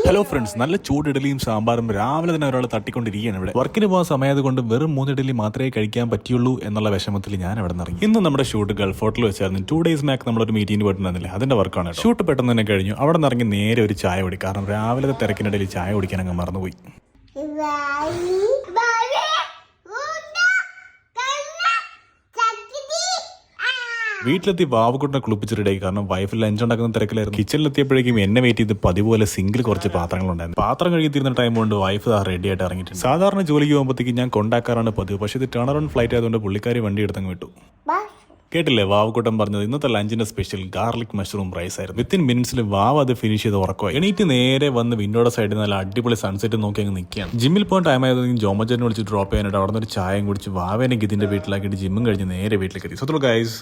Hello friends, നല്ല ചൂട് ഇഡലിയും സാമ്പാറും രാവിലെ തന്നെ ഒരാൾ തട്ടിക്കൊണ്ടിരിക്കുകയാണ് ഇവിടെ. വർക്കിന് പോകാൻ സമയത്ത് കൊണ്ട് വെറും 3 ഇഡലി മാത്രമേ കഴിക്കാൻ പറ്റുള്ളൂ എന്നുള്ള വിഷമത്തിൽ ഞാൻ അവിടെ നിന്ന് ഇറങ്ങി. ഇന്ന് നമ്മുടെ ഷൂട്ട് ഗൾഫ് ഹോട്ടലിൽ വെച്ചായിരുന്നു. 2 ഡേയ്സ് ബാക്ക് നമ്മളൊരു മീറ്റിംഗ് പോയിട്ടുണ്ടായിരുന്നില്ല, അതിന്റെ വർക്കാണ്. ഷൂട്ട് പെട്ടെന്ന് തന്നെ കഴിഞ്ഞു. അവിടെ നിന്ന് ഇറങ്ങി നേരെ ഒരു ചായ കുടി. കാരണം രാവിലത്തെ തിരക്കിനിടയിൽ ചായ കുടിക്കാൻ അങ്ങ് മറന്നുപോയി. വീട്ടിലെത്തി വാവുകുട്ടിനെ കുളിപ്പിച്ചിട്ടായി. കാരണം വൈഫ് ലഞ്ച് ഉണ്ടാക്കുന്ന തിരക്കിലായിരുന്നു. കിച്ചണിലെത്തിയപ്പോഴേക്കും എന്നെ വെയിറ്റ് ചെയ്ത് പതിപോലെ സിംഗിൾ കുറച്ച് പാത്രങ്ങളുണ്ടായിരുന്നു. പാത്രം കഴുകിയിരുന്ന ടൈം കൊണ്ട് വൈഫ് റെഡി ആയിട്ട് ഇറങ്ങിയിട്ടുണ്ട്. സാധാരണ ജോലിക്ക് പോകുമ്പോഴത്തേക്ക് ഞാൻ കൊണ്ടാക്കാറാണ് പതിവ്. പക്ഷേ ഇത് ടേൺ അറൗണ്ട് ഫ്ലൈറ്റ് ആയതുകൊണ്ട് പുള്ളിക്കാരി വണ്ടി എടുത്തങ്ങ് വിട്ടു. കേട്ടില്ലേ വാവുകൂട്ടം പറഞ്ഞത്? ഇന്നത്തെ ലഞ്ചിന്റെ സ്പെഷ്യൽ ഗാർലിക് മഷ്റൂം റൈസ് ആയിരുന്നു. വിത്തിൻ മിനിറ്റ്സിൽ വാവ് അത് ഫിനിഷ് ചെയ്ത് ഉറക്കമായി. എണീറ്റ് നേരെ വന്ന് വിൻഡോയുടെ സൈഡിൽ നല്ല അടിപൊളി സൺസെറ്റ് നോക്കി അങ്ങ് നിൽക്കുകയാണ്. ജിമ്മിൽ പോകാൻ ടൈം ആയതെങ്കിൽ ജോമജനെ വിളിച്ച് ഡ്രോപ്പ് ചെയ്യാനായിട്ട് അവിടെ നിന്ന് ഒരു ചായയും കുടിച്ച് വാവേനെ ഗിതിന്റെ വീട്ടിലാക്കിയിട്ട് ജിമ്മും കഴിഞ്ഞ് നേരെ വീട്ടിലേക്ക് എത്തി. So guys